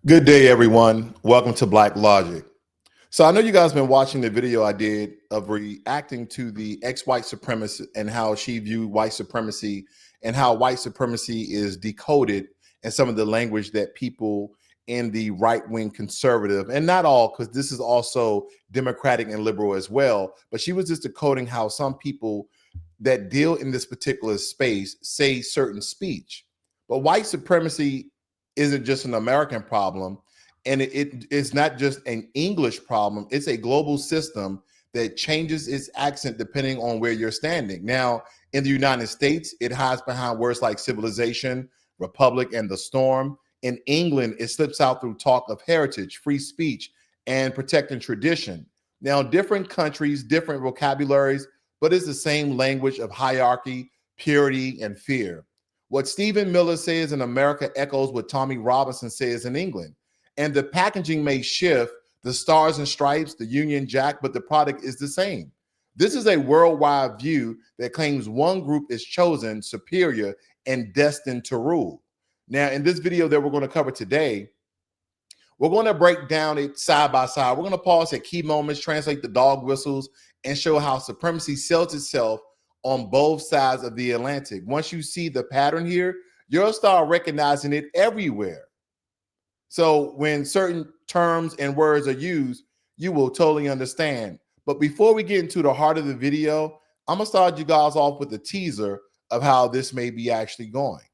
Good day, everyone. Welcome to Blacklogic. So I know you guys have been watching the video I did of reacting to the ex-white supremacist and how she viewed white supremacy and how white supremacy is decoded in some of the language that people in the right-wing conservative, and not all, because this is also democratic and liberal as well, but she was just decoding how some people that deal in this particular space say certain speech. But white supremacy isn't just an American problem, and it's not just an English problem. It's a global system that changes its accent depending on where you're standing. Now, in the United States, it hides behind words like civilization, republic, and the storm. In England, it slips out through talk of heritage, free speech, and protecting tradition. Now, different countries, different vocabularies, but it's the same language of hierarchy, purity, and fear. What Stephen Miller says in America echoes what Tommy Robinson says in England. And the packaging may shift, the stars and stripes, the Union Jack, but the product is the same. This is a worldwide view that claims one group is chosen, superior, and destined to rule. Now, in this video that we're going to cover today, we're going to break down it side by side. We're going to pause at key moments, translate the dog whistles, and show how supremacy sells itself on both sides of the Atlantic. Once you see the pattern here, you'll start recognizing it everywhere. So when certain terms and words are used, you will totally understand. But before we get into the heart of the video, I'm gonna start you guys off with a teaser of how this may be actually going.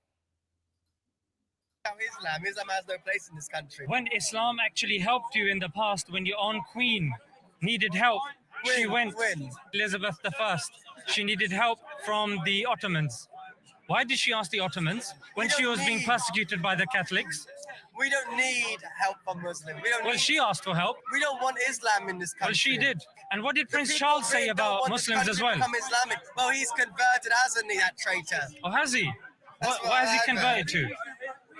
Islam has no place in this country. When Islam actually helped you in the past, when your own queen needed help, she went. Elizabeth I, she needed help from the Ottomans. Why did she ask the Ottomans when she was being persecuted by the Catholics? We don't need help from Muslims. She asked for help. We don't want Islam in this country. Well, she did. And what did Prince Charles say about Muslims as well? Islamic. Well, he's converted, hasn't he, that traitor? Oh, has he? What has he converted to?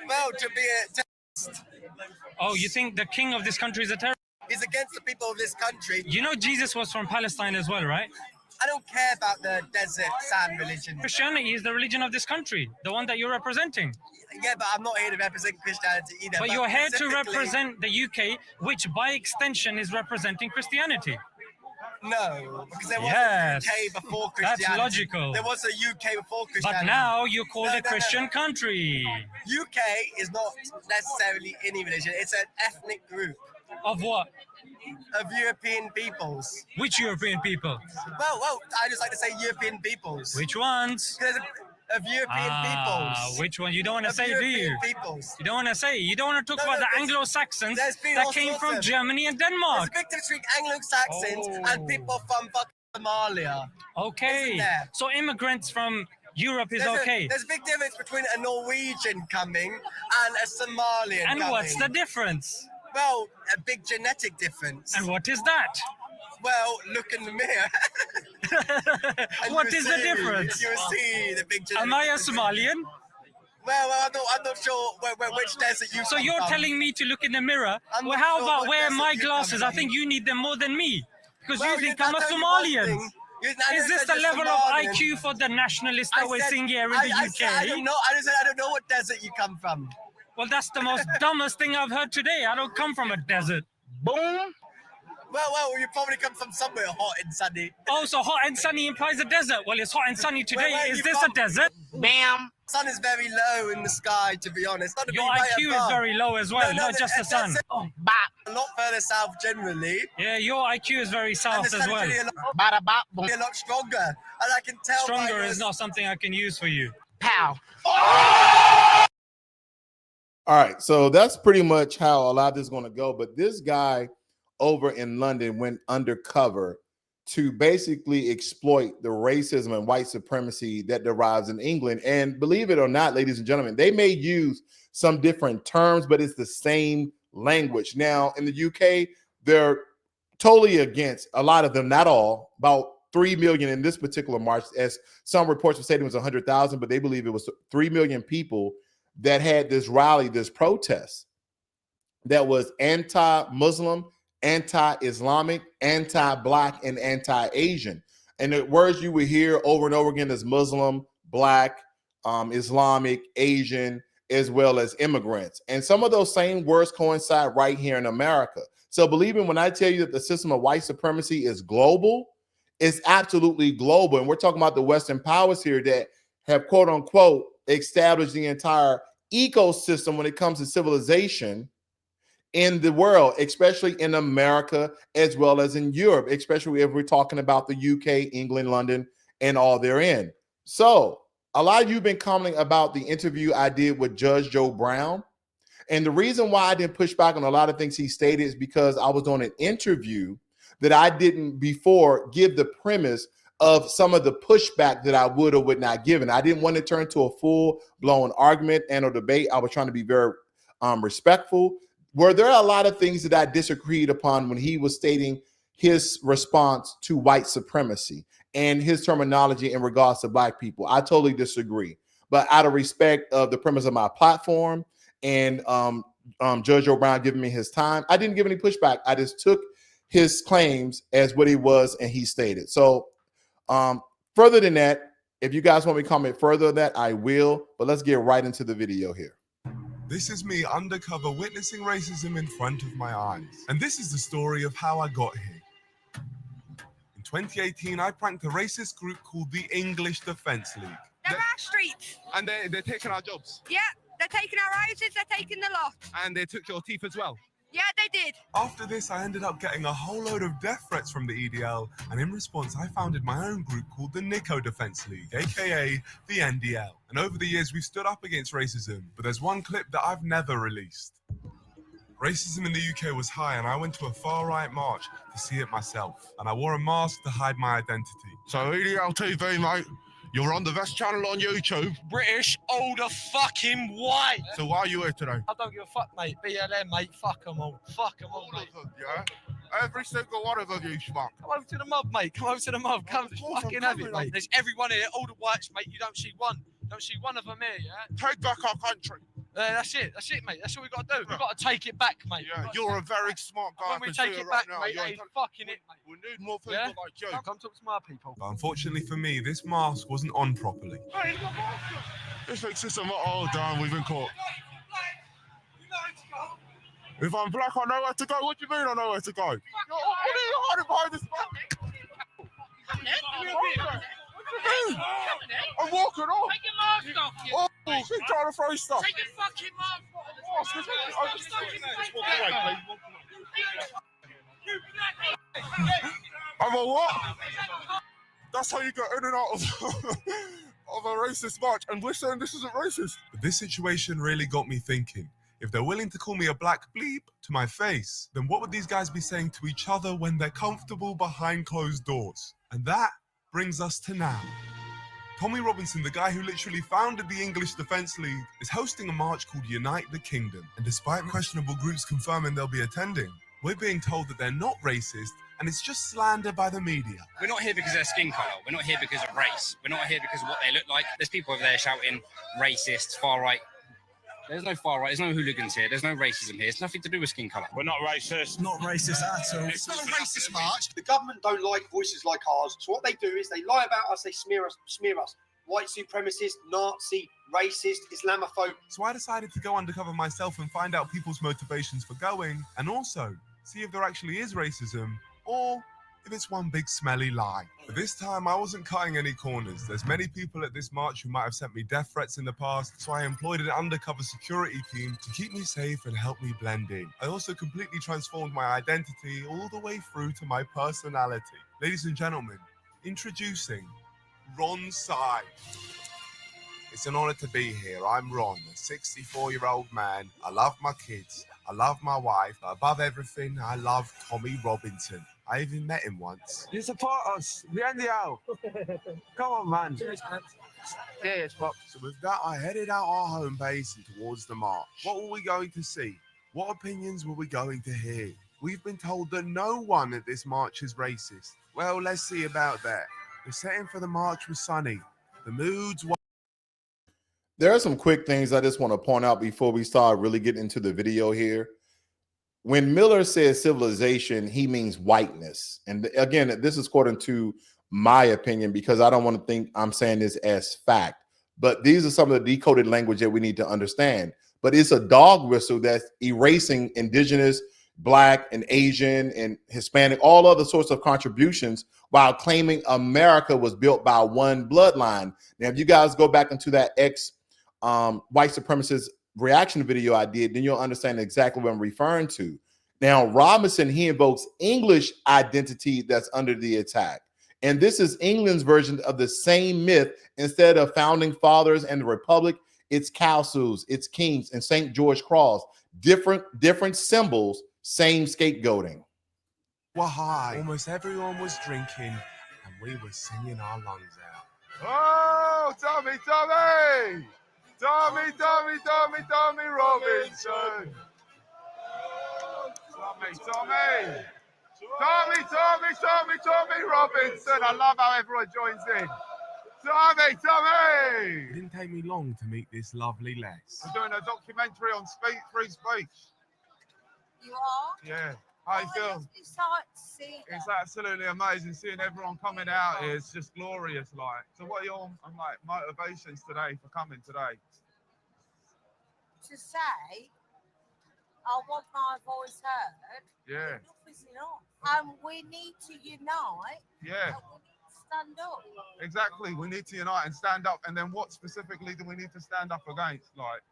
Well, to be a terrorist. Oh, you think the king of this country is a terrorist? He's against the people of this country. You know Jesus was from Palestine as well, right? I don't care about the desert sand religion. Christianity is the religion of this country, the one that you're representing. Yeah, but I'm not here to represent Christianity either. But you're here to represent the UK, which by extension is representing Christianity. No, because there was a UK before Christianity. That's logical. There was a UK before Christianity. But now you're called a Christian country. UK is not necessarily any religion. It's an ethnic group. Of what? Of European peoples. Which European people? Well, I just like to say European peoples. Which ones? Of European peoples. Which one? You don't want to say, do you? Peoples. You don't want to say. You don't want to talk about the Anglo-Saxons that came from Germany and Denmark. There's a big difference between Anglo-Saxons and people from Somalia. Okay. So immigrants from Europe is okay. There's a big difference between a Norwegian coming and a Somalian coming. And what's the difference? Well, a big genetic difference. And what is that? Well, look in the mirror. What is the difference? You will see the big genetic Am I a Somalian? Well, I'm not sure which desert you So you're telling me to look in the mirror? Well, how about wear my glasses? I think you need them more than me. Because you think I'm a Somalian. Is this the level of IQ for the nationalists that we're seeing here in the UK? I don't know. I don't know what desert you come from. Well, that's the most dumbest thing I've heard today. I don't come from a desert. Boom. Well, you probably come from somewhere hot and sunny. Oh, so hot and sunny implies a desert. Well, it's hot and sunny today. Is this a desert? Bam. Sun is very low in the sky, to be honest. Your IQ is very low as well, not just the sun. A lot further south generally. Yeah, your IQ is very south as well. A lot stronger. And I can tell. Stronger is not something I can use for you. Pow. All right, so that's pretty much how a lot of this is going to go. But this guy over in London went undercover to basically exploit the racism and white supremacy that derives in England. And believe it or not, ladies and gentlemen, they may use some different terms, but it's the same language. Now, in the UK, they're totally against, a lot of them, not all, about 3 million in this particular march, as some reports have said it was 100,000, but they believe it was 3 million people that had this rally, this protest that was anti-Muslim, anti-Islamic, anti-Black, and anti-Asian. And the words you would hear over and over again is Muslim, Black, Islamic, Asian, as well as immigrants. And some of those same words coincide right here in America. So believe me when I tell you that the system of white supremacy is global, it's absolutely global. And we're talking about the Western powers here that have, quote unquote, established the entire ecosystem when it comes to civilization in the world, especially in America, as well as in Europe, especially if we're talking about the UK, England, London, and all therein. So a lot of you have been commenting about the interview I did with Judge Joe Brown. And the reason why I didn't push back on a lot of things he stated is because I was on an interview that I didn't before give the premise of some of the pushback that I would or would not give. And I didn't want to turn to a full-blown argument and a debate. I was trying to be very respectful. Were there a lot of things that I disagreed upon when he was stating his response to white supremacy and his terminology in regards to black people? I totally disagree. But out of respect of the premise of my platform and Judge O'Brien giving me his time, I didn't give any pushback. I just took his claims as what he was and he stated. So further than that, if you guys want me to comment further than that, I will. But let's get right into the video here. This is me undercover witnessing racism in front of my eyes. And this is the story of how I got here. In 2018, I pranked a racist group called the English Defence League. They're our streets. And they're taking our jobs. Yeah, they're taking our houses, they're taking the lot. And they took your teeth as well. Yeah, they did. After this, I ended up getting a whole load of death threats from the EDL, and in response, I founded my own group called the Nico Defence League, aka the NDL. And over the years, we've stood up against racism, but there's one clip that I've never released. Racism in the UK was high, and I went to a far-right march to see it myself, and I wore a mask to hide my identity. So EDL TV, mate, you're on the best channel on YouTube. British, older, fucking white. So why are you here today? I don't give a fuck, mate. BLM, mate. Fuck them all. Fuck them all, All mate. of them, yeah? Every single one of them, you schmuck. Come over to the mob, mate. Come over to the mob. Come course fucking I'm have it, coming, mate. mate. There's everyone here. All the whites, mate. You don't see one. You don't see one of them here, yeah? Take back our country. That's it. That's it, mate. That's what we got to do. We've got to take it back, mate. Yeah, you're a very smart guy. When we take it back, mate, that is fucking it, mate. We need more people Yeah? like you. Come talk to my people. But unfortunately for me, this mask wasn't on properly. This makes this a lot. Oh, damn, we've been caught. If I'm black, I know where to go. What do you mean I know where to go? What are you hiding behind this man? I'm walking off. Take your mask off, you. Oh, he's trying to throw stuff. Take your fucking mask off. I'm a what? That's how you get in and out of a racist march. And we're saying this isn't racist. But this situation really got me thinking. If they're willing to call me a black bleep to my face, then what would these guys be saying to each other when they're comfortable behind closed doors? And that brings us to now. Tommy Robinson, the guy who literally founded the English Defence League, is hosting a march called Unite the Kingdom. And despite questionable groups confirming they'll be attending, we're being told that they're not racist and it's just slander by the media. We're not here because of their skin colour. We're not here because of race. We're not here because of what they look like. There's people over there shouting racists, far right. There's no far right. There's no hooligans here. There's no racism here. It's nothing to do with skin colour. We're not racist. Not racist at all. It's not a racist march. The government don't like voices like ours. So what they do is they lie about us, they smear us. White supremacist, Nazi, racist, Islamophobe. So I decided to go undercover myself and find out people's motivations for going, and also see if there actually is racism or if it's one big smelly lie. But this time I wasn't cutting any corners. There's many people at this march who might have sent me death threats in the past, so I employed an undercover security team to keep me safe and help me blend in. I also completely transformed my identity all the way through to my personality. Ladies and gentlemen, introducing Ron Sy. It's an honor to be here. I'm Ron, a 64-year-old man. I love my kids. I love my wife. But above everything, I love Tommy Robinson. I even met him once. You support us, the NDL. Come on, man. Cheers, Pop. So with that, I headed out our home base and towards the march. What were we going to see? What opinions were we going to hear? We've been told that no one at this march is racist. Well, let's see about that. The setting for the march was sunny. The moods were... There are some quick things I just want to point out before we start really getting into the video here. When Miller says civilization, he means whiteness. And again, this is according to my opinion, because I don't want to think I'm saying this as fact. But these are some of the decoded language that we need to understand. But it's a dog whistle that's erasing indigenous, Black and Asian and Hispanic, all other sorts of contributions, while claiming America was built by one bloodline. Now, if you guys go back into that white supremacist reaction video I did, then you'll understand exactly what I'm referring to. Now, Robinson, he invokes English identity that's under the attack. And this is England's version of the same myth. Instead of founding fathers and the Republic, it's castles, it's kings, and St. George Cross. Different symbols, same scapegoating. Well, hi. Almost everyone was drinking, and we were singing our lungs out. Oh, Tommy, Tommy! Tommy, Tommy, Tommy, Tommy Robinson! Tommy, Tommy! Tommy, Tommy, Tommy, Tommy Robinson! I love how everyone joins in. Tommy, Tommy! It didn't take me long to meet this lovely lass. We're doing a documentary on free speech. You are? Yeah. How you feel? It's hard to see. It's absolutely amazing seeing everyone coming out here. It's just glorious, like. So what are your motivations today for coming today? To say, I want my voice heard. Yeah. Enough is enough. We need to unite. Yeah. And we need to stand up. Exactly. We need to unite and stand up. And then what specifically do we need to stand up against? Like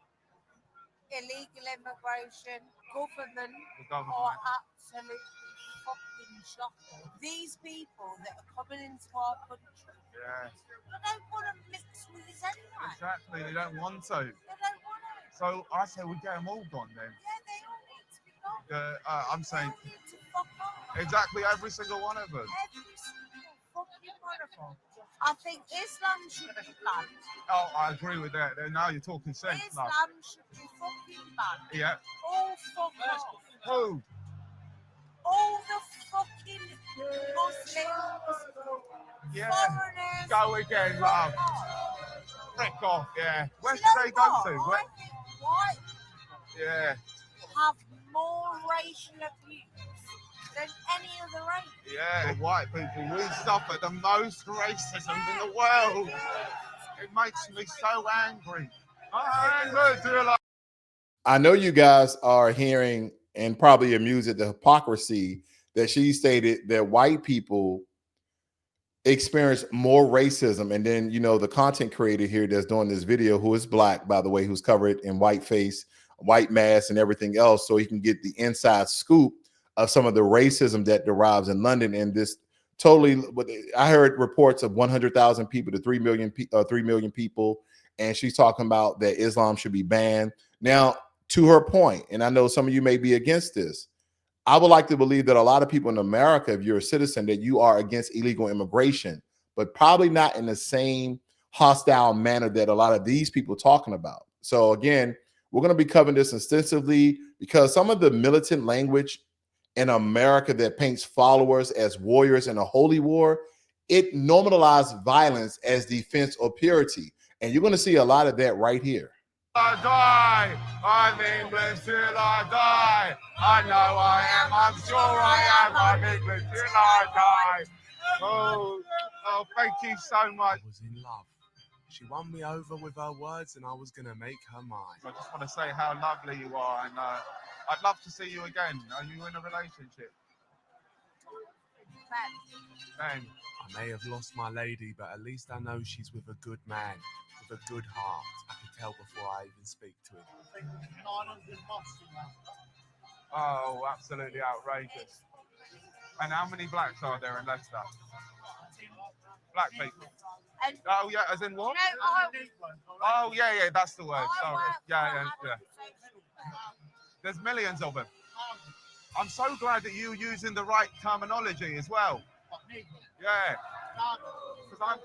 Illegal immigration, government government. are absolutely fucking shocking. These people that are coming into our country, Yeah. they don't want to mix with us anyway. Exactly. They don't want to. They don't want to. So I say we get them all gone then. Yeah, they all need to be gone. I'm saying They all need to fuck off. exactly every single one of them. Every single fucking one of them. I think Islam should be banned. Oh, I agree with that. Now you're talking sense. Islam should be fucking banned. Yeah. All fuck off. Who? All the fucking Muslims, Yeah. foreigners. Go again, love. Frick off, yeah. Where You should know they go what? to? I Where? think white Yeah. have more racial abuse than any other race. Yeah. The white people, we suffer the most racism in the world. It makes me so angry. Angry till I know you guys are hearing and probably amused at the hypocrisy that she stated that white people experience more racism. And then, you know, the content creator here that's doing this video, who is Black, by the way, who's covered in white face, white mask and everything else, so he can get the inside scoop of some of the racism that derives in London. And this totally, I heard reports of 100,000 people to 3 million people. And she's talking about that Islam should be banned. Now, to her point, and I know some of you may be against this, I would like to believe that a lot of people in America, if you're a citizen, that you are against illegal immigration, but probably not in the same hostile manner that a lot of these people talking about. So again, we're going to be covering this extensively because some of the militant language in America that paints followers as warriors in a holy war, it normalized violence as defense or purity. And you're going to see a lot of that right here. I die, I'm England till I die. I know I am, I'm sure I am. I'm England till I die. Oh, thank you so much. I was in love. She won me over with her words and I was going to make her mine. I just want to say how lovely you are and I'd love to see you again. Are you in a relationship? Ben. I may have lost my lady, but at least I know she's with a good man, with a good heart. I can tell before I even speak to him. Oh, absolutely outrageous. And how many blacks are there in Leicester? Black people. Oh, yeah, as in what? Oh, yeah, that's the word. Sorry. Yeah. There's millions of them. I'm so glad that you're using the right terminology as well. Yeah. Because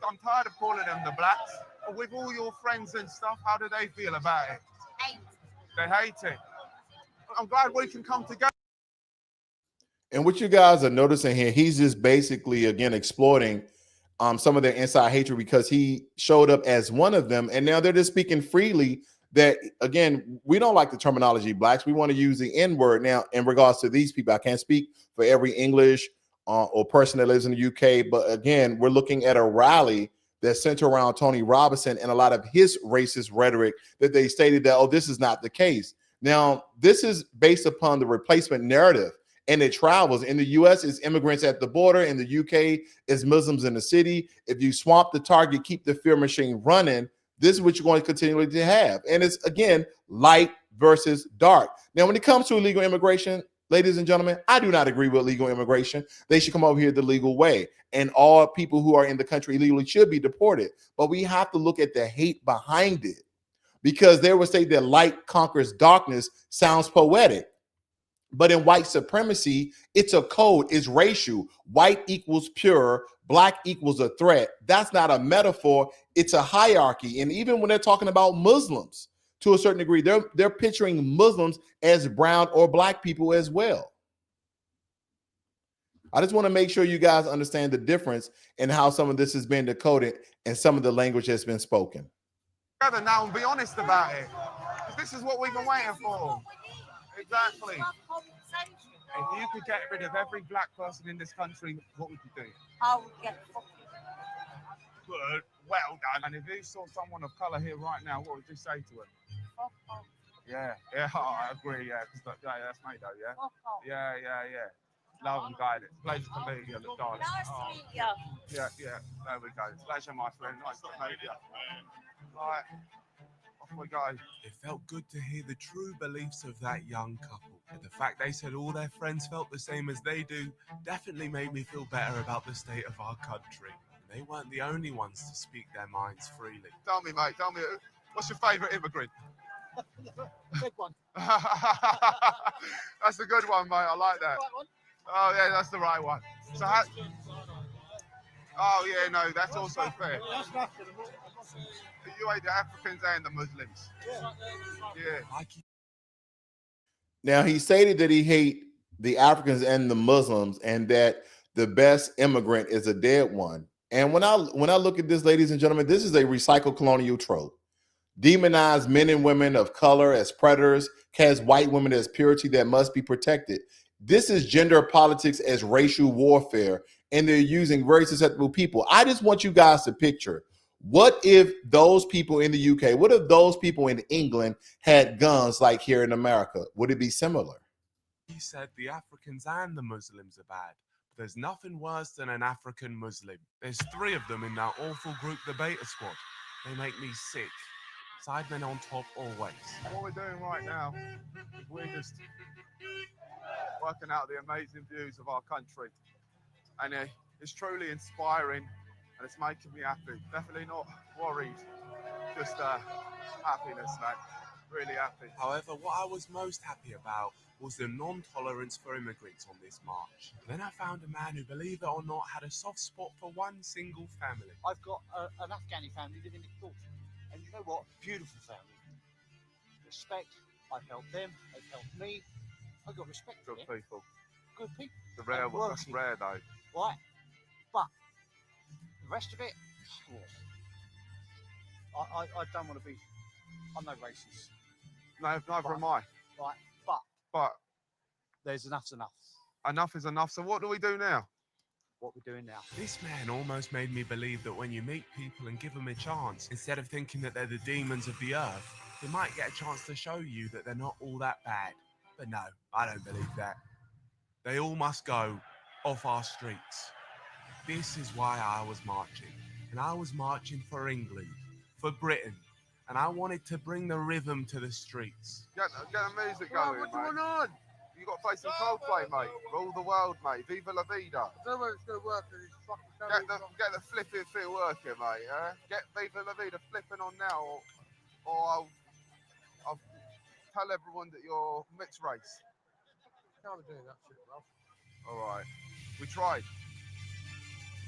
I'm tired of calling them the blacks. With all your friends and stuff, how do they feel about it? They hate it. I'm glad we can come together. And what you guys are noticing here, he's just basically, again, exploiting some of their inside hatred because he showed up as one of them. And now they're just speaking freely that, again, we don't like the terminology blacks. We want to use the N-word. Now, in regards to these people, I can't speak for every English or person that lives in the UK. But again, we're looking at a rally that center around Tony Robinson and a lot of his racist rhetoric that they stated that, oh, this is not the case. Now, this is based upon the replacement narrative, and it travels. In the US, it's immigrants at the border. In the UK, it's Muslims in the city. If you swamp the target, keep the fear machine running, this is what you're going to continue to have. And it's, again, light versus dark. Now, when it comes to illegal immigration, ladies and gentlemen, I do not agree with legal immigration. They should come over here the legal way. And all people who are in the country illegally should be deported. But we have to look at the hate behind it, because they would say that light conquers darkness sounds poetic. But in white supremacy, it's a code, it's racial. White equals pure, black equals a threat. That's not a metaphor, it's a hierarchy. And even when they're talking about Muslims, to a certain degree, they're picturing Muslims as brown or black people as well. I just want to make sure you guys understand the difference in how some of this has been decoded and some of the language has been spoken. Together now and be honest about it. Because this is what we've been waiting for. Exactly. If you could get rid of every black person in this country, what would you do? I would get fucking. Good. Well done. And if you saw someone of colour here right now, what would you say to him? Yeah, I agree, yeah. That's me though, yeah? Yeah. Love and guidance. Pleasure to meet you, darling. Nice to meet you. Yeah, there we go. Pleasure, my friend. Nice to meet you. Right, off we go. It felt good to hear the true beliefs of that young couple. And the fact they said all their friends felt the same as they do definitely made me feel better about the state of our country. And they weren't the only ones to speak their minds freely. Tell me, mate, what's your favourite immigrant? Big one. That's a good one, mate. I like that. Oh, yeah, that's the right one. So oh, yeah, no, that's also fair. You hate the Africans and the Muslims. Yeah. Now, he stated that he hate the Africans and the Muslims, and that the best immigrant is a dead one. And when I look at this, ladies and gentlemen, this is a recycled colonial trope. Demonize men and women of color as predators, cast white women as purity that must be protected. This is gender politics as racial warfare, and they're using very susceptible people. I just want you guys to picture, what if those people in the UK, what if those people in England had guns like here in America? Would it be similar? He said the Africans and the Muslims are bad. But there's nothing worse than an African Muslim. There's 3 of them in that awful group debater squad. They make me sick. Sidemen on top always. What we're doing right now, we're just working out the amazing views of our country. And it's truly inspiring, and it's making me happy. Definitely not worried, just happiness, man. Really happy. However, what I was most happy about was the non-tolerance for immigrants on this march. Then I found a man who, believe it or not, had a soft spot for one single family. I've got an Afghani family living next door. And you know what? Beautiful family. Respect. I've helped them. They've helped me. I've got respect for them. Good people. Good people. The rare one. That's rare, though. Right. But the rest of it, I don't want to be. I'm no racist. No, neither am I. Right. But there's enough's enough. Enough is enough. So what do we do now? What we're doing now. This man almost made me believe that when you meet people and give them a chance, instead of thinking that they're the demons of the earth, they might get a chance to show you that they're not all that bad. But no, I don't believe that. They all must go off our streets. This is why I was marching. And I was marching for England, for Britain. And I wanted to bring the rhythm to the streets. Get the music going, what's going on? You got to play some Coldplay, mate. Rule the world, mate. Viva la vida. I don't know whether it's going to work. Get the flipping fit working, mate. Get Viva la vida flipping on now, or I'll tell everyone that you're mixed race. Can't be doing that shit, bro. All right. We tried.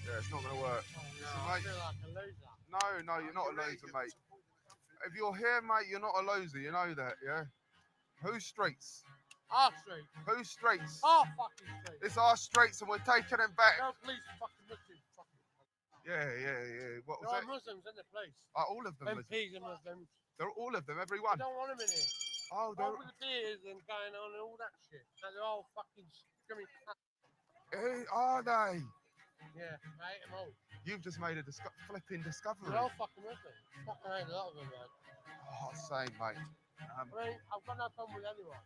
Yeah, it's not going to work. Oh, no, so, mate, I feel like a loser. No, you're not a loser, mate. If you're here, mate, you're not a loser. You know that, yeah? Whose streets? Our street. Whose streets? Our fucking street. It's our streets and we're taking them back. No, please, fucking Muslims. Yeah. What was there that? are Muslims in the place. Are all of them MPs and Muslims. They're all of them, every one. I don't want them in here. Oh, they're... All with the beers and going on and all that shit. And they're all fucking screaming. Are they? Yeah, I hate them all. You've just made a flipping discovery. They're all fucking with me. Fucking hate a lot of them, man. Oh, same, mate. I mean, I've got no problem with anyone.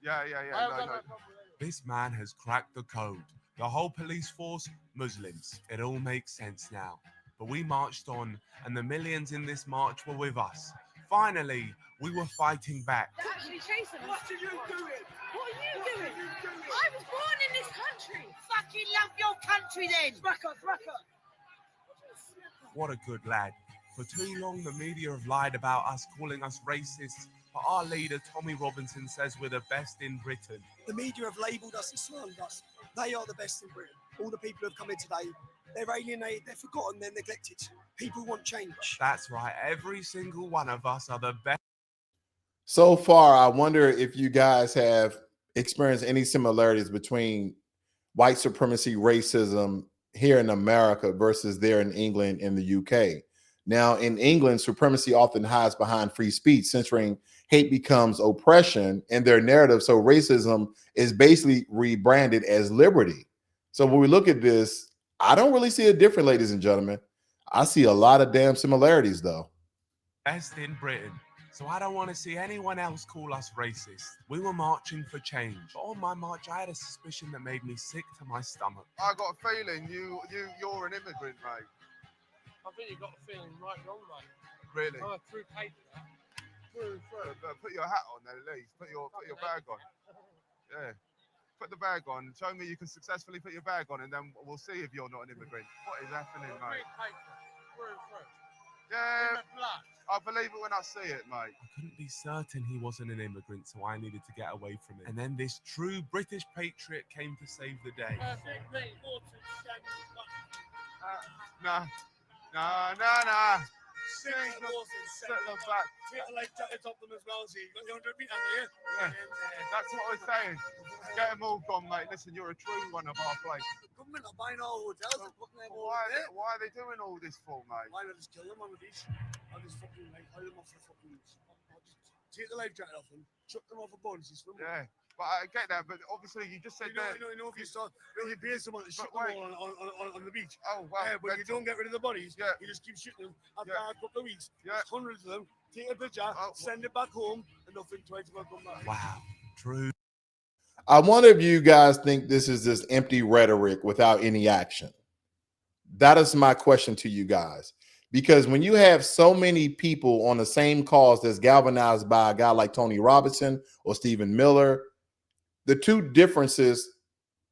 Yeah. I have got no problem with anyone. This man has cracked the code. The whole police force, Muslims. It all makes sense now. But we marched on, and the millions in this march were with us. Finally, we were fighting back. They're actually chasing us. What are you doing? What are you doing? I was born in this country. Fucking love your country then. Smack us. What a good lad. For too long, the media have lied about us, calling us racists. But our leader, Tommy Robinson, says we're the best in Britain. The media have labelled us and slandered us. They are the best in Britain. All the people who have come in today, they're alienated, they're forgotten, they're neglected. People want change. That's right. Every single one of us are the best. So far, I wonder if you guys have experienced any similarities between white supremacy, racism here in America versus there in England and the UK. Now, in England, supremacy often hides behind free speech. Censoring hate becomes oppression in their narrative. So racism is basically rebranded as liberty. So when we look at this, I don't really see it different, ladies and gentlemen. I see a lot of damn similarities, though. Best in Britain. So I don't want to see anyone else call us racist. We were marching for change. But on my march, I had a suspicion that made me sick to my stomach. I got a feeling you're an immigrant, mate. I think you got a feeling right wrong, mate. Really? I'm a true paper. True. Put your hat on, at least. Put your bag on. Yeah. Put the bag on. Show me you can successfully put your bag on, and then we'll see if you're not an immigrant. What is happening, mate? Yeah. I believe it when I see it, mate. I couldn't be certain he wasn't an immigrant, so I needed to get away from him. And then this true British patriot came to save the day. Nah. Sit them back. Take the life jackets off them as well, so you've got the 100 metres here. Yeah. That's what I was saying. Get them all gone, mate. Listen, you're a true one of our place. The government are buying our hotels and putting them all Why there. are they doing all this for, mate? Why not just kill them on the beach? I'll just fucking like hide them off the fucking beach. I'll just take the life jacket off them, chuck them off a boat and swim. Yeah. But I get that, but obviously you just said that. You know, if you start, when you pay someone to shoot them all on the beach. Oh, wow. Yeah, but you don't get rid of the bodies. Yeah. You just keep shooting them after a couple of weeks. Yeah. Hundreds of them. Take a picture, send it back home, and nothing twice will come back. Wow. True. I wonder if you guys think this is just empty rhetoric without any action. That is my question to you guys. Because when you have so many people on the same cause that's galvanized by a guy like Tony Robinson or Stephen Miller, the two differences,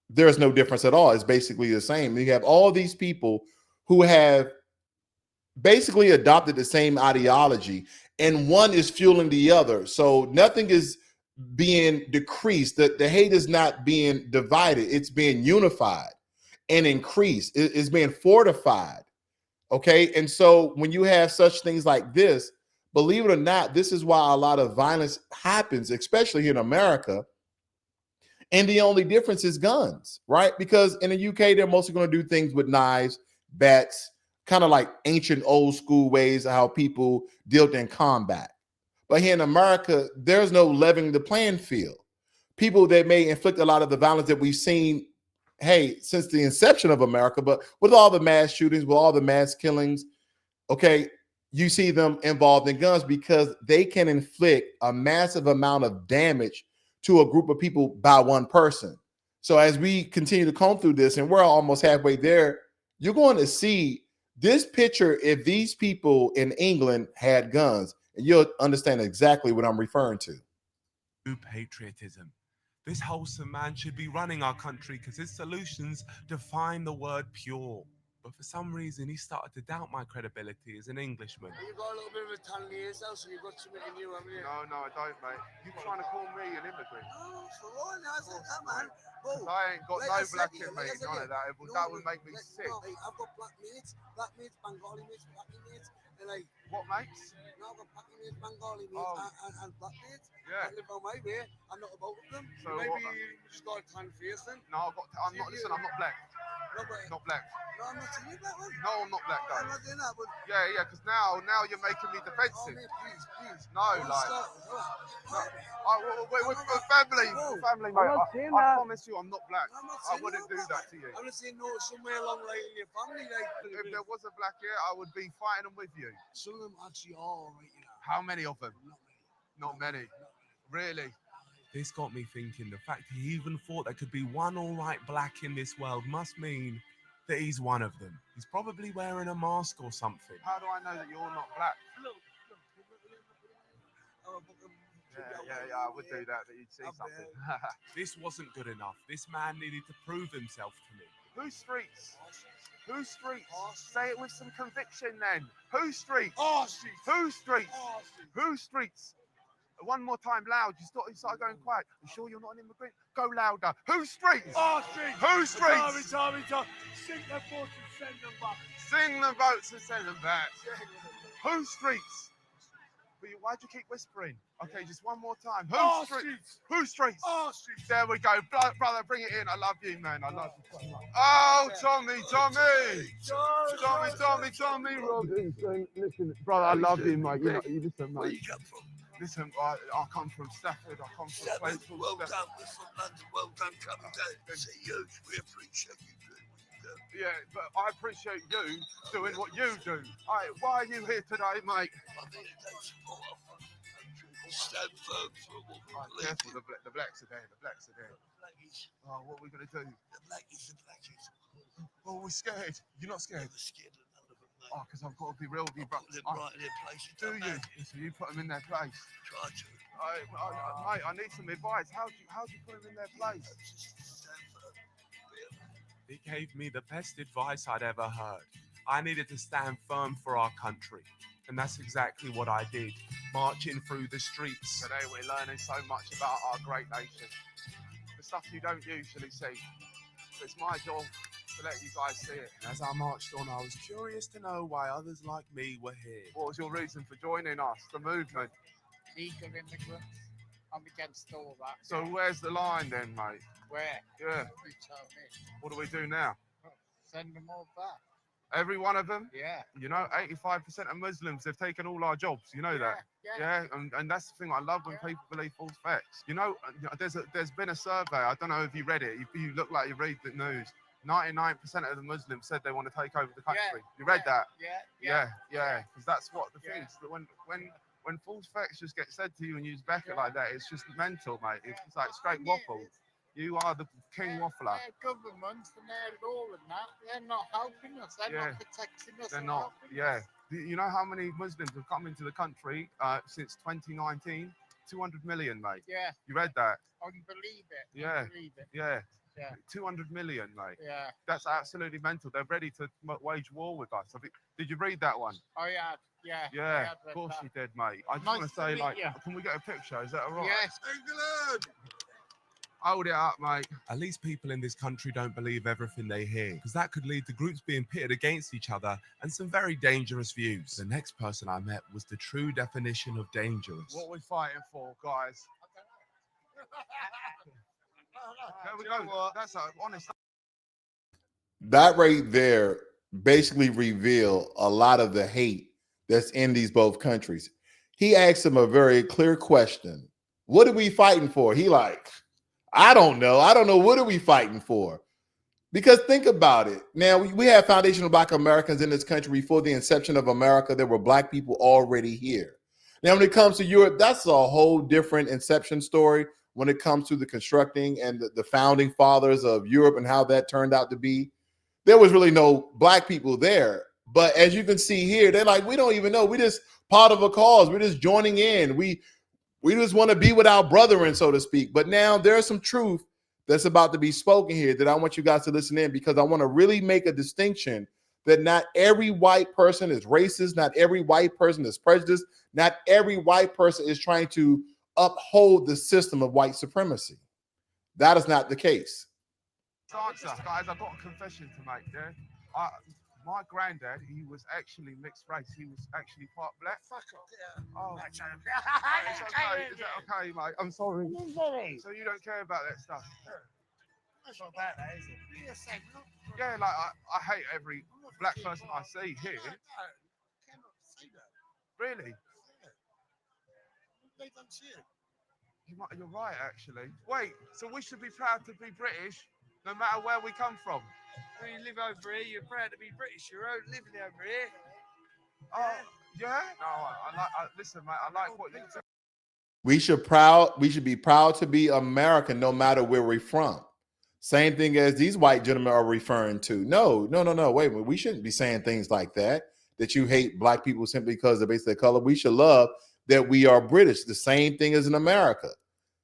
there's no difference at all. It's basically the same. You have all these people who have basically adopted the same ideology, and one is fueling the other. So nothing is being decreased. The hate is not being divided. It's being unified and increased. It's being fortified. Okay. And so when you have such things like this, believe it or not, this is why a lot of violence happens, especially here in America. And the only difference is guns, right? Because in the UK, they're mostly going to do things with knives, bats, kind of like ancient old school ways of how people dealt in combat. But here in America, there's no leveling the playing field. People that may inflict a lot of the violence that we've seen, hey, since the inception of America, but with all the mass shootings, with all the mass killings, okay, you see them involved in guns because they can inflict a massive amount of damage to a group of people by one person. So as we continue to comb through this, and we're almost halfway there, you're going to see this picture if these people in England had guns, and you'll understand exactly what I'm referring to. Patriotism. This wholesome man should be running our country because his solutions define the word pure. But for some reason, he started to doubt my credibility as an Englishman. You got a little bit of a talent here yourself, so you've got something in you, haven't you? No, I don't, mate. You trying to call me an immigrant? Oh, for all that's that, man. Oh, I ain't got no black in me, none of that. That would make me sick. No, I've got black mates, Bengali mates, Paki mates. And like, what mates? No, I've got Paki mates, Bengali mates, and black mates. Yeah. I live on my way. I'm not about them. So maybe you just got a tan face then. No, I'm not. Listen, I'm not black. Not black. No, I'm not saying you black, man. No, I'm not black, though. I'm not saying that, but... Yeah, because now you're making me defensive. Oh, man, please. No, like... We're family. No, Family, I'm mate. not saying I that. promise you I'm not black. I'm not I saying wouldn't do that to you. I'm just saying no, somewhere along the line in your family, like... If there was a black here, I would be fighting them with you. Some of them actually are, right, you know. How many of them? Not many. Not many. Really? This got me thinking. The fact he even thought there could be one all right black in this world must mean that he's one of them. He's probably wearing a mask or something. How do I know that you're not black? Yeah, I would do that, but you'd see something. This wasn't good enough. This man needed to prove himself to me. Whose streets? Whose streets? Say it with some conviction then. Whose streets? Whose streets? Whose streets? One more time, loud. You start going quiet. You sure you're not an immigrant? Go louder. Whose streets? Our streets. Whose streets? Tommy. Sing the votes and send them back. Sing the votes and send them back. Whose streets? Why'd you keep whispering? Okay, just one more time. Whose streets? Whose streets? Our streets. There we go. Brother, bring it in. I love you, man. I love you so much. Oh, Tommy. Listen, brother, I love you, mate. You listen, mate. Where you come from? Listen, I come from Stafford. I come from a place called Well done. Stafford. We're from London. Well done. Coming down to see you. We appreciate you doing what you do. Yeah, but I appreciate you doing what you do. Why are you here today, mate? I think they support our country. Stand firm for what we believe. Careful, the blacks are there. The blacks are there. Blackies. Oh, what are we going to do? The blackies. Oh, we're scared. You're not scared? Never scared of none of them, mate. Oh, because I've got to be real with you, Put them right in their place. Do you? So you put them in their place? Try to. Mate, I need some advice. How do you put them in their place? Stand firm. He gave me the best advice I'd ever heard. I needed to stand firm for our country. And that's exactly what I did, marching through the streets. Today we're learning so much about our great nation. The stuff you don't usually see. It's my job to let you guys see it. And as I marched on, I was curious to know why others like me were here. What was your reason for joining us, the movement? Legal immigrants. I'm against all that. So where's the line then, mate? Where? Yeah. You tell me. What do we do now? Send them all back. Every one of them? Yeah. You know, 85% of Muslims, they've taken all our jobs. You know that? Yeah. And that's the thing I love when people believe false facts. You know, there's been a survey. I don't know if you read it. You look like you read the news. 99% of the Muslims said they want to take over the country. You read that? Yeah. Because that's what the thing is. That when false facts just get said to you and you back it like that, it's just mental, mate. It's like straight waffle. You are the king waffler. Their governments and their law and that, they're not helping us. They're not protecting us. They're not. Yeah. You know how many Muslims have come into the country since 2019? 200 million, mate. Yeah. You read that? I can believe it. Yeah. Believe it. Yeah. Yeah. 200 million, mate. Yeah. That's absolutely mental. They're ready to wage war with us. Did you read that one? Oh, yeah. Yeah. Yeah. Of course you did, mate. I just want to say, like, can we get a picture? Is that all right? Yes. England! Hold it up, mate. At least people in this country don't believe everything they hear, because that could lead to groups being pitted against each other and some very dangerous views. The next person I met was the true definition of dangerous. What are we fighting for, guys? There we go. That's an honest. That right there basically revealed a lot of the hate that's in these both countries. He asked him a very clear question. What are we fighting for? He like, I don't know. What are we fighting for? Because think about it. Now, we have foundational Black Americans in this country. Before the inception of America, there were Black people already here. Now, when it comes to Europe, that's a whole different inception story when it comes to the constructing and the founding fathers of Europe and how that turned out to be. There was really no Black people there. But as you can see here, they're like, we don't even know. We just part of a cause. We're just joining in. We just want to be with our brethren, so to speak. But now there's some truth that's about to be spoken here that I want you guys to listen in, because I want to really make a distinction that not every white person is racist. Not every white person is prejudiced. Not every white person is trying to uphold the system of white supremacy. That is not the case. Answer, guys, I've got a confession to make there. My granddad, he was actually mixed race. He was actually part black. Fuck off. Yeah. Oh, it's okay. Is that okay, mate? I'm sorry. So you don't care about that stuff? That's not about that, is it? Yes, Yeah, like I hate every black person I see here. No, cannot say that. Really? Yeah. They don't see it. You're right, actually. Wait, so we should be proud to be British, no matter where we come from. When you live over here, you're proud to be British. You're living over here. Oh, yeah? No, listen, mate, I like what you do. We should be proud to be American no matter where we're from. Same thing as these white gentlemen are referring to. No. Wait a minute. We shouldn't be saying things like that. That you hate black people simply because they're based on their color. We should love that we are British. The same thing as in America.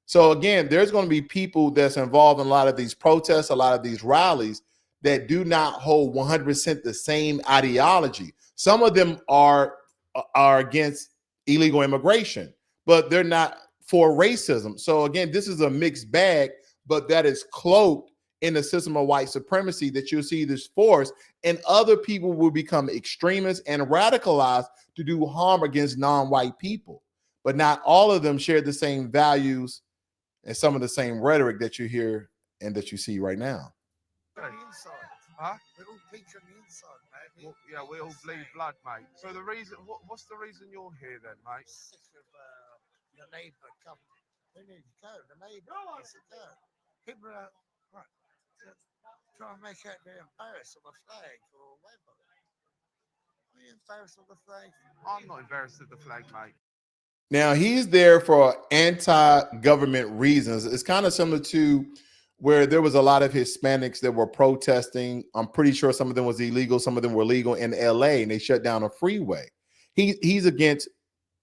So again, there's going to be people that's involved in a lot of these protests, a lot of these rallies that do not hold 100% the same ideology. Some of them are against illegal immigration, but they're not for racism. So again, this is a mixed bag, but that is cloaked in the system of white supremacy that you'll see this force, and other people will become extremists and radicalized to do harm against non-white people. But not all of them share the same values and some of the same rhetoric that you hear and that you see right now. On the inside. Huh? We're all pink on the inside, mate. Well, yeah, we all bleed blood, mate. So the reason, what's the reason you're here then, mate? Sick of the Labour government. They need to go. The Labour needs to go. People are right, try and make out they're embarrassed of the flag or whatever. Are you embarrassed of the flag? I'm not embarrassed of the flag, mate. Now, he's there for anti-government reasons. It's kind of similar to where there was a lot of Hispanics that were protesting. I'm pretty sure some of them was illegal, some of them were legal in LA, and they shut down a freeway. He's against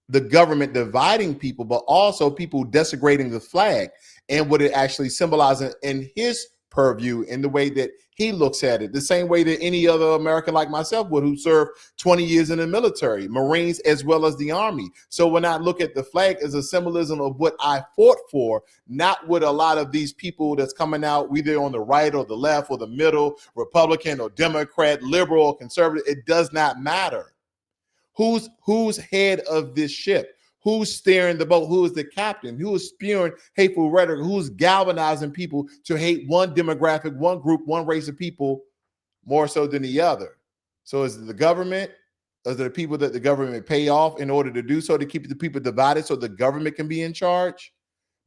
the government dividing people, but also people desecrating the flag and what it actually symbolizes in his purview, in the way that he looks at it, the same way that any other American like myself would, who served 20 years in the military, Marines, as well as the Army. So when I look at the flag as a symbolism of what I fought for, not what a lot of these people that's coming out, either on the right or the left or the middle, Republican or Democrat, liberal or conservative, it does not matter. Who's head of this ship? Who's steering the boat? Who is the captain? Who is spewing hateful rhetoric? Who's galvanizing people to hate one demographic, one group, one race of people more so than the other? So is it the government? Is it the people that the government pay off in order to do so, to keep the people divided so the government can be in charge?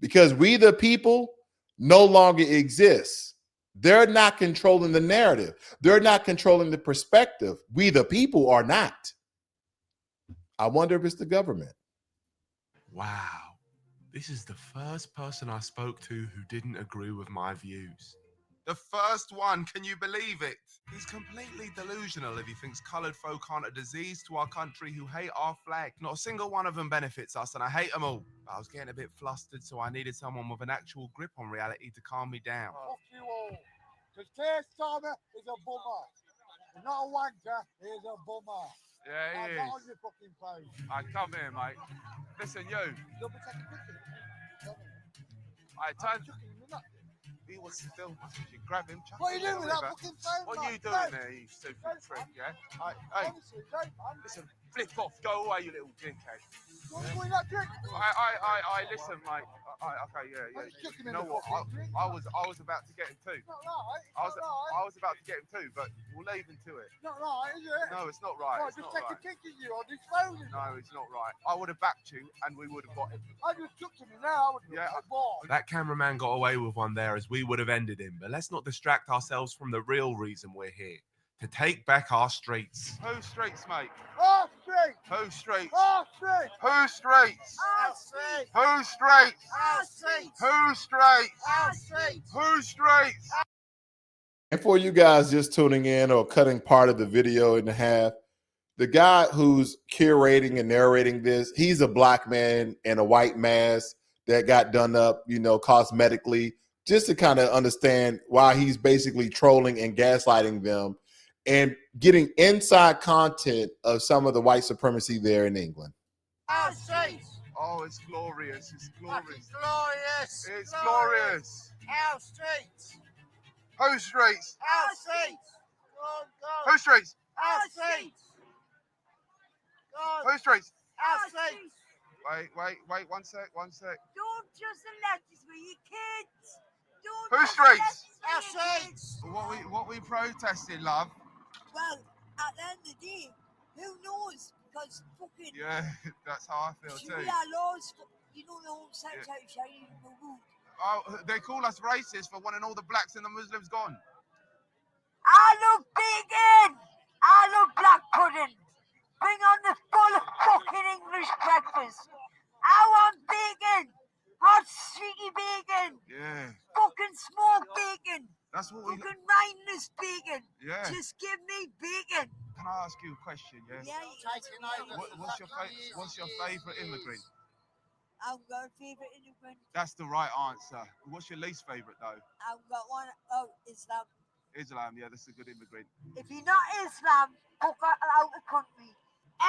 Because we the people no longer exist. They're not controlling the narrative. They're not controlling the perspective. We the people are not. I wonder if it's the government. Wow. This is the first person I spoke to who didn't agree with my views. The first one, can you believe it? He's completely delusional if he thinks coloured folk aren't a disease to our country who hate our flag. Not a single one of them benefits us, and I hate them all. I was getting a bit flustered, so I needed someone with an actual grip on reality to calm me down. Fuck you all. Because Keir Starmer is a bummer. He's not a wanker, he's a bummer. Yeah, he Not is. on your fucking phone. I come here, mate. Listen, you. You'll be taking pictures. I I'm turn. chucking him in that. He was still. You grab him. chuck What are you him doing with in the that river. fucking phone? What are you man? doing Don't. there, you stupid Don't, prick? man. Yeah. Hey, Honestly, don't, man. listen. Flip off. Go away, you little dickhead. Don't do that drink. Listen, mate. Okay, yeah. I'm just chucking You him know in what? the fucking drink. I was about to get him too. It's not right. It's I was not right. I was about to get him too, but we'll leave him to it. It's not right, is it? No, it's not right. Right, It's just not take a right. kick at you on his phone. No, it's not right. I would have backed you, and we would have got him. I just took him now. I would Yeah, have bought. That cameraman got away with one there, as we would have ended him. But let's not distract ourselves from the real reason we're here. To take back our streets. Whose streets, mate? Our street. Whose streets? Our street. Whose streets? Our street. Whose streets? Our street. Whose streets? Our street. Whose streets? And for you guys just tuning in or cutting part of the video in half, the guy who's curating and narrating this, he's a black man in a white mask that got done up, cosmetically, just to kind of understand why he's basically trolling and gaslighting them and getting inside content of some of the white supremacy there in England. Our street. Oh, it's glorious. It's glorious. It's glorious. It's glorious. Our street. Whose streets? Our street. Go on, go. Whose streets? Our street. Go on. Whose streets? Our street. Wait, one sec. Don't just let us be your kids. Don't Whose just let streets? us we protesting, love? Well, at the end of the day, who knows? Because fucking Yeah, that's how I feel too. Sharia laws, you know, the whole sex out Sharia removed. Oh, they call us racist for wanting all the blacks and the Muslims gone. I love bacon. I love black pudding. Bring on the full fucking English breakfast. I want bacon. Hot sticky bacon. Yeah. Fucking smoked bacon. That's what we. Fucking mindless bacon. Yeah. Just give me bacon. Can I ask you a question? Yeah. What's your favorite immigrant? I've got a favorite immigrant. That's the right answer. What's your least favorite though? I've got one. Oh, Islam. Islam. Yeah, that's a good immigrant. If you're not Islam, fuck out the country.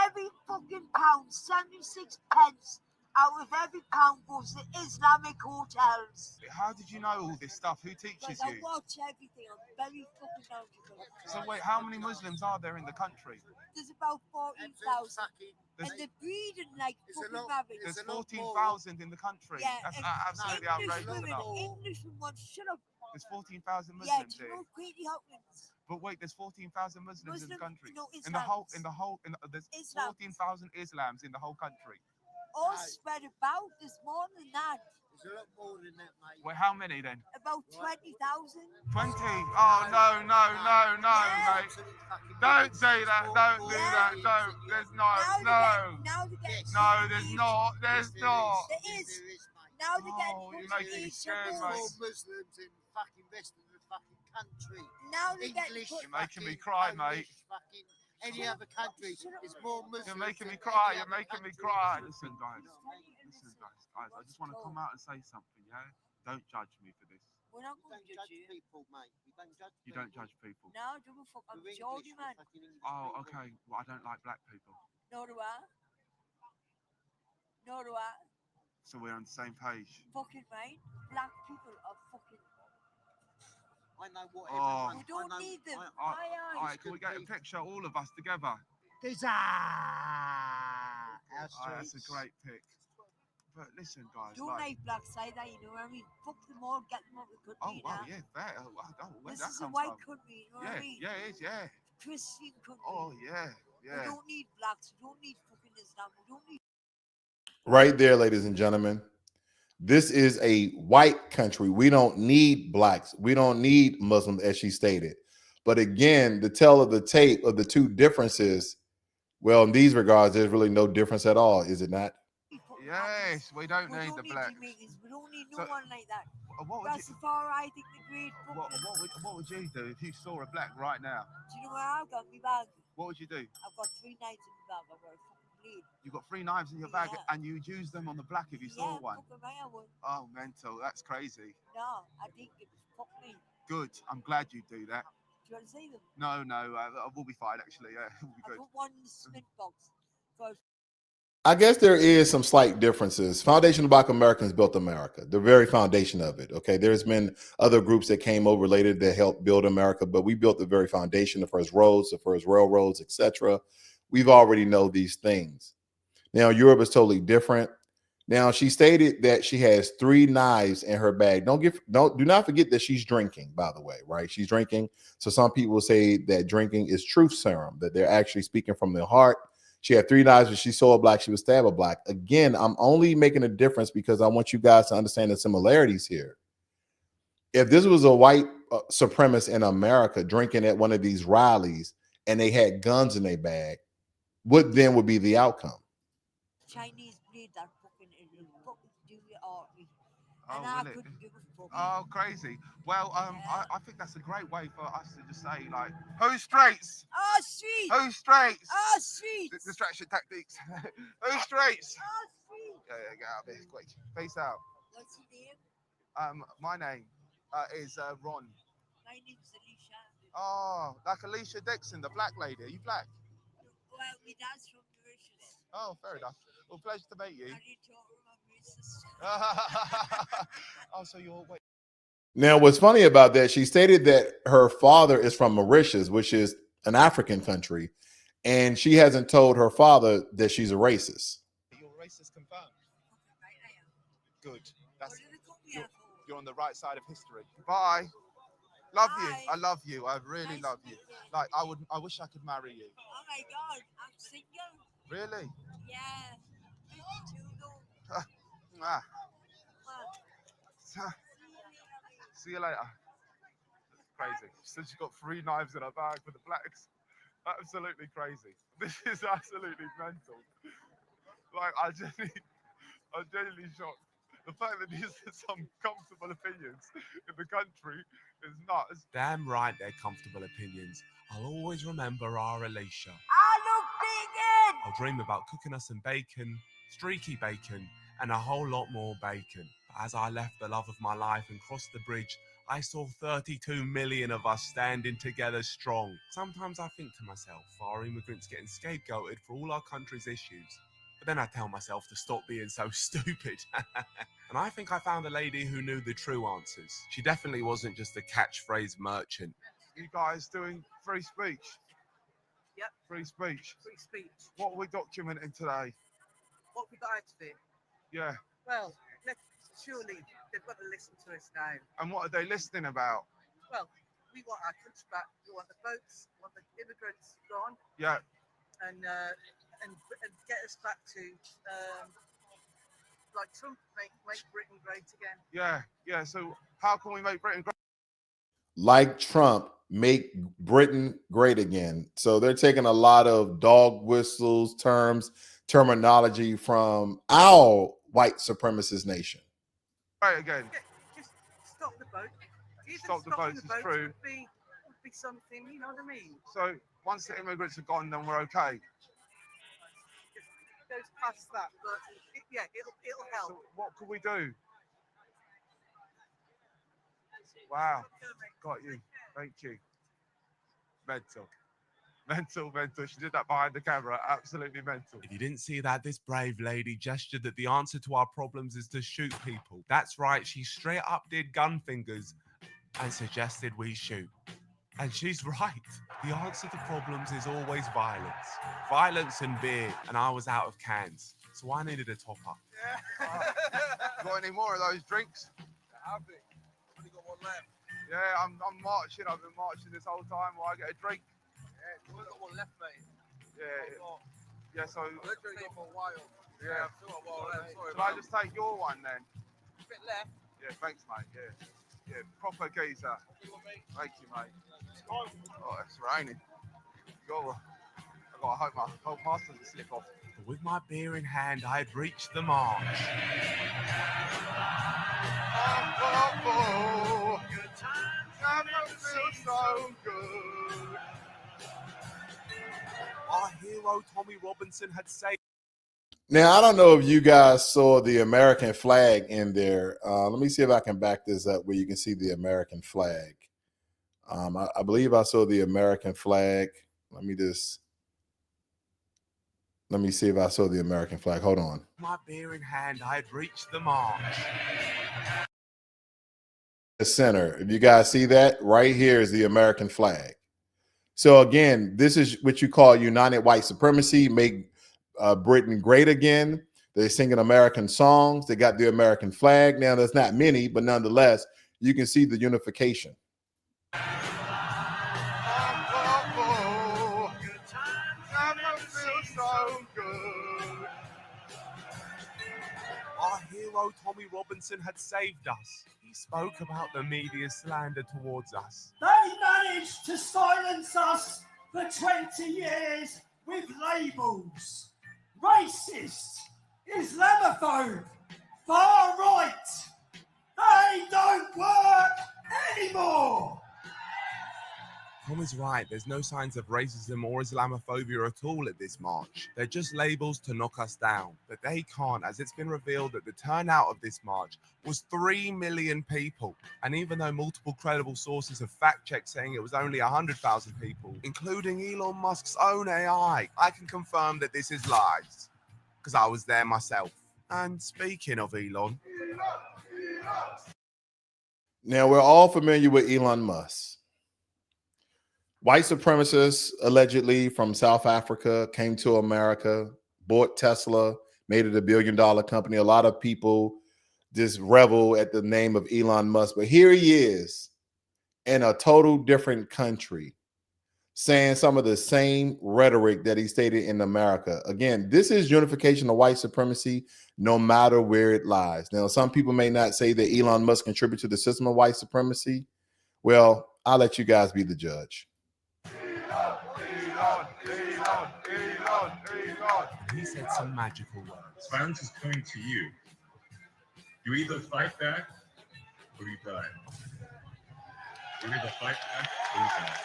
Every fucking pound, 76 pence out of every pound goes to Islamic hotels. How did you know all this stuff? Who teaches Because you? I watch everything. I'm very fucking knowledgeable. So wait, how many Muslims are there in the country? There's about 14,000. And they're breeding like fucking rabbits. There's 14,000 in the country. Yeah, That's and absolutely outrageous enough. English women, shut up. There's 14,000 Yeah, Muslims do you here. know Katie Hopkins? But wait, there's 14,000 Muslims in the country. No, There's Islam. 14,000 Islams in the whole country. All spread about. There's more than that. There's a lot more than that, mate. Wait, how many then? About 20,000. 20? Oh, no, mate. Don't say that. Don't do that. Don't. There's no. Now they get. No, there's not. There's not. There is. Now they get. You're making me scared, mate. More Muslims in fucking rest of the fucking country. Now they get. You're making me cry, mate. Fucking any other country is more Muslims. You're making me cry. You're making me cry. Listen, guys. I just want to come out and say something, yeah? Don't judge me for this. We're not going to judge people, mate. We don't judge people. You don't judge people? No, don't fuck. I'm Geordie, man. Oh, okay. Well, I don't like black people. Nor do I. Nor do I. So we're on the same page. Fucking right. Black people are fucking. I know what everyone. We don't need them. Alright, can we get a picture, all of us together? That's a great pic. But listen, guys. Don't like black side, you know what I mean? Fuck them all, get them out of the country. Oh, wow, yeah, fair. Where this that is a comes white from? country, you know what I mean? Yeah, it is, yeah. Christian country. Oh, yeah. We don't need blacks. We don't need fucking Islam. We don't need. Right there, ladies and gentlemen. This is a white country. We don't need blacks. We don't need Muslims, as she stated. But again, the tell of the tape of the two differences, well, in these regards, there's really no difference at all, is it not? Yes, we don't need the blacks. We don't need no one like that. What Rastafari, I think the great. What would you do if you saw a black right now? Do you know where I've got my bag? What would you do? I've got 3 knives in my bag. I've got a fucking blade. You've got 3 knives in your bag and you'd use them on the black if you saw one? I would. Oh, mental. That's crazy. No, I think it was fuck me. Good. I'm glad you do that. Do you want to see them? No, we'll be fine actually. Yeah, we'll be good. I put one in the cement box. I guess there is some slight differences. Foundation of Black Americans built America, the very foundation of it. Okay, there's been other groups that came over later that helped build America, but we built the very foundation, the first roads, the first railroads, etc. We've already know these things. Now, Europe is totally different. Now, she stated that she has 3 knives in her bag. Do not forget that she's drinking, by the way, right? She's drinking. So some people say that drinking is truth serum, that they're actually speaking from their heart. She had 3 knives. When she saw a black, she would stab a black. Again, I'm only making a difference because I want you guys to understand the similarities here. If this was a white supremacist in America drinking at one of these rallies and they had guns in their bag, what then would be the outcome? Chinese blade that fucking do your artery. Oh, And I couldn't give a fuck. Oh, crazy. Well, I think that's a great way for us to just say, like, who's straights? Oh, street. Who's straights? Oh, street. Distraction tactics. Who's straights? Oh, street. Yeah, get out of here quick. Peace out. What's your name? My name is Ron. My name's Alicia. Oh, like Alicia Dixon, the black lady. Are you black? Well, my dad's from Mauritius. Oh, fair enough. Well, pleasure to meet you. I need to remember his sister. Oh, so you're wait. Now, what's funny about that, she stated that her father is from Mauritius, which is an African country, and she hasn't told her father that she's a racist. You're racist confirmed. Good. You're on the right side of history. Bye. Love Hi. you. I love you. I really Nice love to you. meet you. Like, I wish I could marry you. Oh my god, I'm single. Really? Yeah. Too though. Ah. Well, See you later. Crazy. She said she got 3 knives in her bag for the blacks. Absolutely crazy. This is absolutely mental. Like, I'm genuinely shocked. The fact that these are some comfortable opinions in the country is nuts. Damn right, they're comfortable opinions. I'll always remember our Alicia. I love vegan. I'll dream about cooking us some bacon, streaky bacon, and a whole lot more bacon. But as I left the love of my life and crossed the bridge, I saw 32 million of us standing together strong. Sometimes I think to myself, are immigrants getting scapegoated for all our country's issues? But then I tell myself to stop being so stupid. And I think I found a lady who knew the true answers. She definitely wasn't just a catchphrase merchant. You guys doing free speech? Yep. Free speech. Free speech. What are we documenting today? What we got out of it? Yeah. Well, surely they've got to listen to us now. And what are they listening about? Well, we want our country back. We want the votes. We want the immigrants gone. Yeah. And get us back to like Trump, make Britain great again. Yeah. Yeah. So how can we make Britain great? Like Trump, make Britain great again. So they're taking a lot of dog whistles, terminology from our white supremacist nation. Right again. Just stop the vote. Even Stop the votes is true. Would be something, you know what I mean? So once the immigrants are gone, then we're okay. It goes past that, but it'll help. So what could we do? Wow, got you. Thank you. Mental. She did that behind the camera. Absolutely mental. If you didn't see that, this brave lady gestured that the answer to our problems is to shoot people. That's right. She straight up did gun fingers and suggested we shoot. And she's right. The answer to problems is always violence. Violence and beer. And I was out of cans. So I needed a top up. Got any more of those drinks? I've only got one left. Yeah, I'm marching. I've been marching this whole time while I get a drink. Yeah, we've got one left, mate. Yeah, so... I've been drinking for a while. Yeah. I've still got one left. Sorry, Can I just take your one then? A bit left. Yeah, thanks, mate. Yeah, proper geezer. Thank you, mate. Oh, it's raining. I hope my mask doesn't slip off. But with my beer in hand, I had reached the march. Good times never feel so good. Our hero Tommy Robinson had saved. Now, I don't know if you guys saw the American flag in there. Let me see if I can back this up where you can see the American flag. I believe I saw the American flag. Let me see if I saw the American flag. Hold on. My beer in hand, I had reached the march. The center. If you guys see that, right here is the American flag. So again, this is what you call united white supremacy, make Britain great again. They're singing American songs. They got the American flag. Now, there's not many, but nonetheless, you can see the unification. Our hero Tommy Robinson had saved us. He spoke about the media slander towards us. They managed to silence us for 20 years with labels. Racist, Islamophobe, far right. They don't work anymore. Tommy's right, there's no signs of racism or Islamophobia at all at this march. They're just labels to knock us down. But they can't, as it's been revealed that the turnout of this march was 3 million people. And even though multiple credible sources have fact-checked saying it was only 100,000 people, including Elon Musk's own AI, I can confirm that this is lies. Because I was there myself. And speaking of Elon... Now, we're all familiar with Elon Musk. White supremacists, allegedly from South Africa, came to America, bought Tesla, made it $1 billion company. A lot of people just revel at the name of Elon Musk. But here he is in a total different country saying some of the same rhetoric that he stated in America. Again, this is unification of white supremacy, no matter where it lies. Now, some people may not say that Elon Musk contributed to the system of white supremacy. Well, I'll let you guys be the judge. Elon. He said some magical words. Violence is coming to you. You either fight back or you die. You either fight back or you die.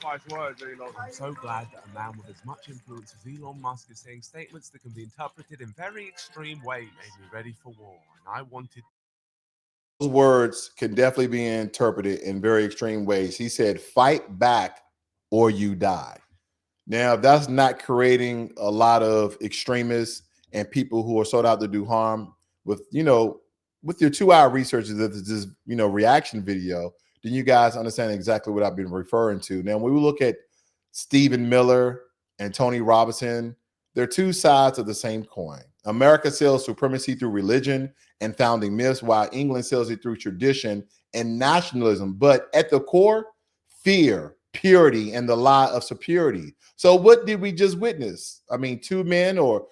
Wise words, Elon. I'm so glad that a man with as much influence as Elon Musk is saying statements that can be interpreted in very extreme ways. Made me ready for war, and I wanted. Those words can definitely be interpreted in very extreme ways. He said, fight back or you die. Now, that's not creating a lot of extremists and people who are sold out to do harm with, with your 2-hour research of this, reaction video, then you guys understand exactly what I've been referring to. Now, when we look at Stephen Miller and Tony Robinson, they're two sides of the same coin. America sells supremacy through religion and founding myths, while England sells it through tradition and nationalism. But at the core, fear, purity, and the lie of superiority. So what did we just witness? I mean, two men, or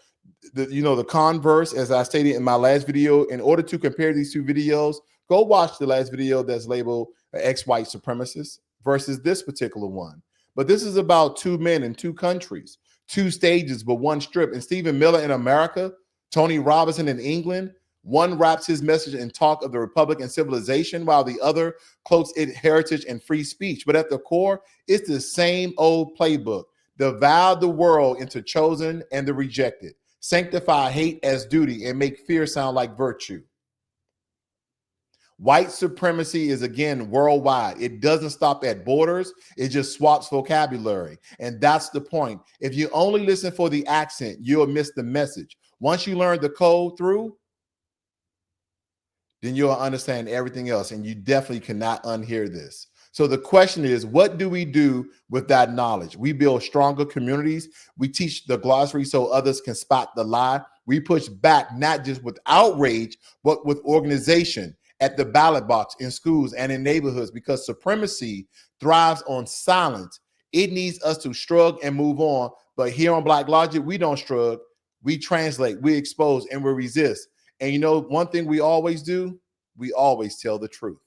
the converse, as I stated in my last video. In order to compare these two videos, go watch the last video that's labeled ex-white supremacist versus this particular one. But this is about two men in two countries, two stages, but one strip. And Stephen Miller in America, Tony Robinson in England, one wraps his message in talk of the Republic and civilization, while the other cloaks it heritage and free speech. But at the core, it's the same old playbook. Divide the world into chosen and the rejected. Sanctify hate as duty and make fear sound like virtue. White supremacy is, again, worldwide. It doesn't stop at borders. It just swaps vocabulary. And that's the point. If you only listen for the accent, you'll miss the message. Once you learn the code through, then you'll understand everything else. And you definitely cannot unhear this. So the question is, what do we do with that knowledge? We build stronger communities. We teach the glossary so others can spot the lie. We push back, not just with outrage, but with organization at the ballot box, in schools, and in neighborhoods, because supremacy thrives on silence. It needs us to shrug and move on. But here on Blacklogic, we don't shrug. We translate, we expose, and we resist. And one thing we always do? We always tell the truth.